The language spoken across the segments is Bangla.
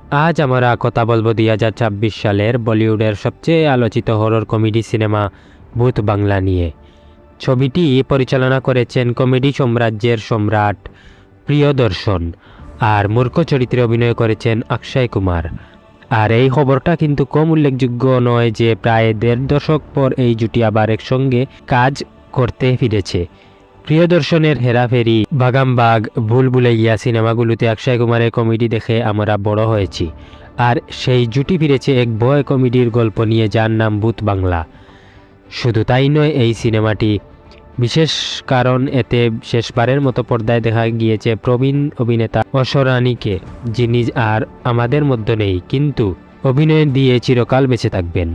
আজ আমরা কথা বলবো 2026 সালের বলিউডের সবচেয়ে আলোচিত হরর কমেডি সিনেমা ভূত বাংলা নিয়ে। ছবিটি পরিচালনা করেছেন কমেডি সাম্রাজ্যের সম্রাট প্রিয়দর্শন, আর মূর্খ চরিত্রে অভিনয় করেছেন অক্ষয় কুমার। আর এই খবরটা কিন্তু কম উল্লেখযোগ্য নয় যে প্রায় 1.5 দশক পর এই জুটি আবার একসঙ্গে কাজ করতে ফিরেছে। প্রিয়দর্শনের হেরাফেরি, বাগামবাগ, ভুল ভুলাইয়া সিনেমাগুলোতে অক্ষয় কুমারের কমেডি দেখে আমরা বড় হয়েছি, আর সেই জুটি ফিরেছে এক ভয় কমেডির গল্প নিয়ে, যার নাম ভূত বাংলা। শুধু তাই নয়, এই সিনেমাটি বিশেষ কারণ এতে শেষবারের মতো পর্দায় দেখা গিয়েছে প্রবীণ অভিনেতা অশরানীকে, যিনি আর আমাদের মধ্যে নেই, কিন্তু অভিনয় দিয়ে চিরকাল বেঁচে থাকবেন।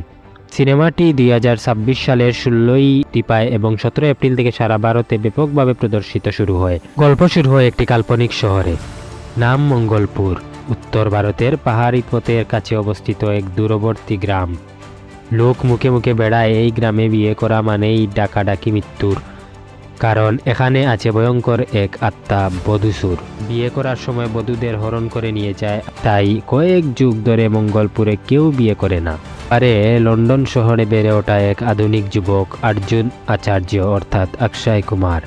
সিনেমাটি 2026 সালের 16ই টিপায় এবং 17 এপ্রিল থেকে সারা ভারতে ব্যাপকভাবে প্রদর্শিত শুরু হয়। গল্প শুরু হয় একটি কাল্পনিক শহরে, নাম মঙ্গলপুর, উত্তর ভারতের পাহাড়ি পথের কাছে অবস্থিত এক দূরবর্তী গ্রাম। লোক মুখে মুখে বেড়ায় এই গ্রামে বিয়ে করা মানেই ডাকাডাকি মৃত্যুর, কারণ এখানে আছে ভয়ঙ্কর এক আত্মা বধূসুর। বিয়ে করার সময় বধূদের হরণ করে নিয়ে যায়, তাই কয়েক যুগ ধরে মঙ্গলপুরে কেউ বিয়ে করে না। আরে লন্ডন শহরে বেড়ে ওঠা এক আধুনিক যুবক অর্জুন আচার্য অর্থাৎ অক্ষয় কুমার,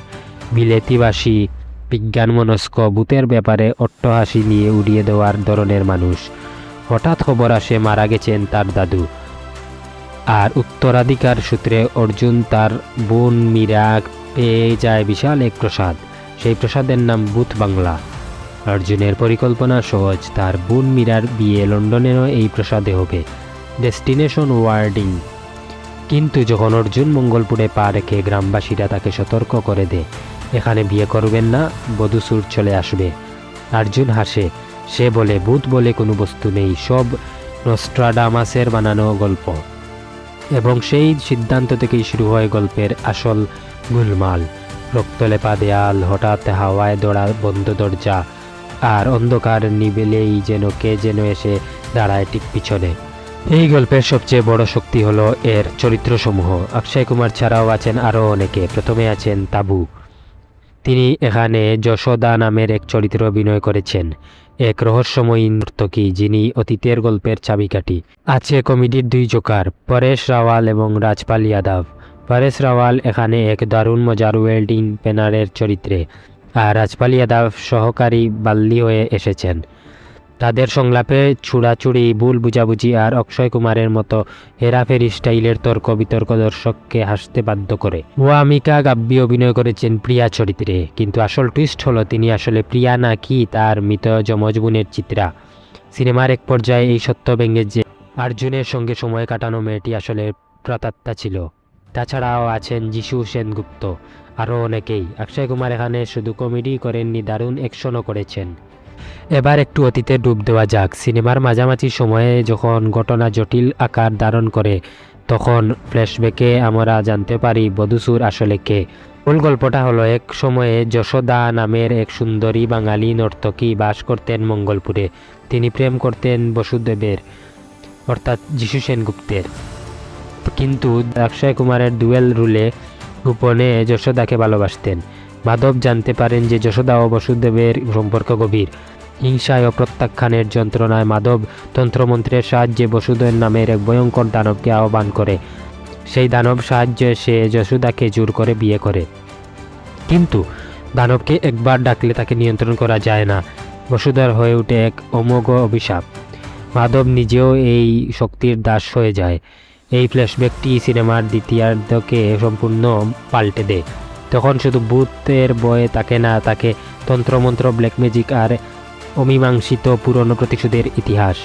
বিলেতিবাসী, বিজ্ঞানমনস্ক, ভূতের ব্যাপারে অট্টহাসি নিয়ে উড়িয়ে দেওয়ার ধরনের মানুষ। হঠাৎ খবর আসে মারা গেছেন তার দাদু, আর উত্তরাধিকার সূত্রে অর্জুন তার বোন মীরা পেয়ে যায় বিশাল এক প্রসাদ। সেই প্রসাদের নাম ভূত বাংলা। অর্জুনের পরিকল্পনা সহজ, তার বোন মীরার বিয়ে লন্ডনেরও এই প্রসাদে হবে, ডেস্টিনেশন ওয়ার্ডিং। কিন্তু যখন অর্জুন মঙ্গলপুরে পা রেখে গ্রামবাসীরা তাকে সতর্ক করে দেয়, এখানে বিয়ে করবেন না, বধূসুর চলে আসবে। অর্জুন হাসে, সে বলে ভূত বলে কোনো বস্তু নেই, সব নস্ট্রাডামাসের বানানো গল্প। এবং সেই সিদ্ধান্ত থেকেই শুরু হয় গল্পের আসল গুলমাল। রক্তলেপা দেয়াল, হঠাৎ হাওয়ায় দৌড়া বন্ধ দরজা, আর অন্ধকার নিবেলেই যেন কে যেন এসে দাঁড়ায় ঠিক পিছনে। এই গল্পের সবচেয়ে বড় শক্তি হলো এর চরিত্রসমূহ। অক্ষয় কুমার ছাড়াও আছেন আরও অনেকে। প্রথমে আছেন তাবু, তিনি এখানে যশোদা নামের এক চরিত্রে অভিনয় করেছেন, এক রহস্যময়ী নর্তকী যিনি অতীতের গল্পের চাবিকাঠি। আছে কমেডির দুই জোকার, পরেশ রাওয়াল এবং রাজপাল যাদব। পরেশ রাওয়াল এখানে এক দারুণ মজার ওয়েল্ডিং পেনারের চরিত্রে, আর রাজপাল যাদব সহকারী বাল্লি হয়ে এসেছেন। তাদের সংলাপে ছুড়াছুড়ি, ভুল বুঝাবুঝি আর অক্ষয় কুমারের মতো হেরাফেরি স্টাইলের তর্ক বিতর্ক দর্শককে হাসতে বাধ্য করে। ওয়ামিকা গাব্বি অভিনয় করেছেন প্রিয়া চরিত্রে, কিন্তু আসল টুইস্ট হলো তিনি আসলে প্রিয়া নাকি তার মৃত যমজ বোনের চিত্রা। সিনেমার এক পর্যায়ে এই সত্য ভেঙে যে অর্জুনের সঙ্গে সময় কাটানো মেয়েটি আসলে প্রাতাত্মা ছিল। তাছাড়াও আছেন যিশু সেনগুপ্ত, আরও অনেকেই। অক্ষয় কুমার এখানে শুধু কমেডি করেননি, দারুণ অ্যাকশনও করেছেন। এবার একটু অতীতে ডুব দেওয়া যাক। সিনেমার মাঝামাঝি সময়ে যখন ঘটনা জটিল আকার ধারণ করে, তখন ফ্ল্যাশব্যাকে আমরা জানতে পারি বধূসুর আসলে কে। মূল গল্পটা হলো, এক সময়ে যশোদা নামের এক সুন্দরী বাঙালি নর্তকী বাস করতেন মঙ্গলপুরে। তিনি প্রেম করতেন বসুদেবের অর্থাৎ যিশু সেনগুপ্তের, কিন্তু অক্ষয় কুমারের ডুয়েল রুলে গোপনে যশোদাকে ভালোবাসতেন। মাধব জানতে পারেন যে যশোদা ও বসুদেবের সম্পর্ক গভীর। হিংসায় ও প্রত্যাখ্যানের যন্ত্রণায় মাধব তন্ত্রমন্ত্রের সাহায্যে বসুদেব নামের এক ভয়ঙ্কর দানবকে আহ্বান করে। সেই দানব সাহায্যে সে যশোদাকে জোর করে বিয়ে করে, কিন্তু দানবকে একবার ডাকলে তাকে নিয়ন্ত্রণ করা যায় না। বসুদেব হয়ে ওঠে এক অমোঘ অভিশাপ। মাধব নিজেও এই শক্তির দাস হয়ে যায়। এই ফ্ল্যাশব্যাকটি সিনেমার দ্বিতীয়ার্ধকে সম্পূর্ণ পাল্টে দেয়। তখন শুধু ভূতের ভয়ে তাকে না, তাকে তন্ত্রমন্ত্র, ব্ল্যাক ম্যাজিক আর অমীমাংসিত পুরনো প্রতিশোধের ইতিহাস।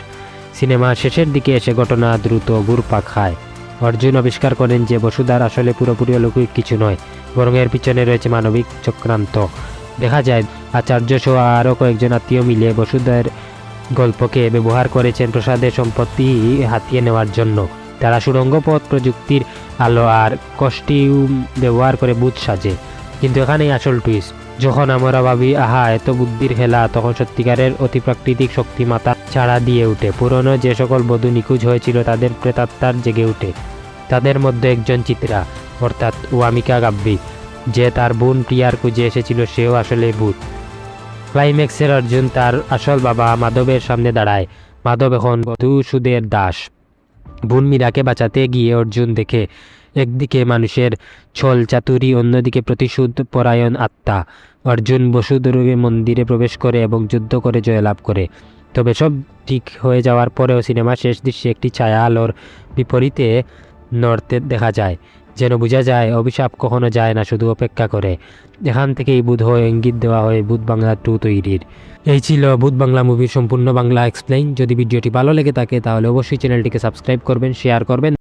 সিনেমার শেষের দিকে এসে ঘটনা দ্রুত ঘুরপাক খায়। অর্জুন আবিষ্কার করেন যে বসুধার আসলে পুরোপুরি অলৌকিক কিছু নয়, বরং এর পিছনে রয়েছে মানবিক চক্রান্ত। দেখা যায় আচার্য সহ আরও কয়েকজন আত্মীয় মিলে বসুধার গল্পকে ব্যবহার করেছেন প্রসাদের সম্পত্তি হাতিয়ে নেওয়ার জন্য। তারা সুড়ঙ্গ পথ, প্রযুক্তির আলো আর কস্টিউম ব্যবহার করে ভূত সাজে। কিন্তু এখানেই আসল টুইস্ট। যখন আমরা ভাবি আহা এত বুদ্ধির খেলা, তখন সত্যিকারের অতিপ্রাকৃতিক শক্তি মাথা ছাড়া দিয়ে উঠে। পুরনো যে সকল বধূ নিখোঁজ হয়েছিল তাদের প্রেতাত্মার জেগে উঠে। তাদের মধ্যে একজন চিত্রা অর্থাৎ ওয়ামিকা গাব্বি, যে তার বোন প্রিয়ার খুঁজে এসেছিল, সেও আসলে ভূত। ক্লাইম্যাক্সের অর্জুন তার আসল বাবা মাধবের সামনে দাঁড়ায়, মাধব এখন বধূ সুদের দাস। বোন মীরাকে বাঁচাতে গিয়ে অর্জুন দেখে একদিকে মানুষের ছল চাতুরি, অন্যদিকে প্রতিশোধ পরায়ণ আত্মা। অর্জুন বসুদুর্গে মন্দিরে প্রবেশ করে এবং যুদ্ধ করে জয়লাভ করে। তবে সব ঠিক হয়ে যাওয়ার পরেও সিনেমার শেষ দৃশ্যে একটি ছায়া আলোর বিপরীতে নড়তে দেখা যায়, যেন বোঝা যায় অভিশাপ কখনো যায় না, শুধু অপেক্ষা করে। এখান থেকেই বোধ হয় ইঙ্গিত দেওয়া হয় ভূত বাংলা 2 তৈরির। এই ছিল ভূত বাংলা মুভির সম্পূর্ণ বাংলা এক্সপ্লেইন। যদি ভিডিওটি ভালো লেগে থাকে তাহলে অবশ্যই চ্যানেলটিকে সাবস্ক্রাইব করবেন, শেয়ার করবেন।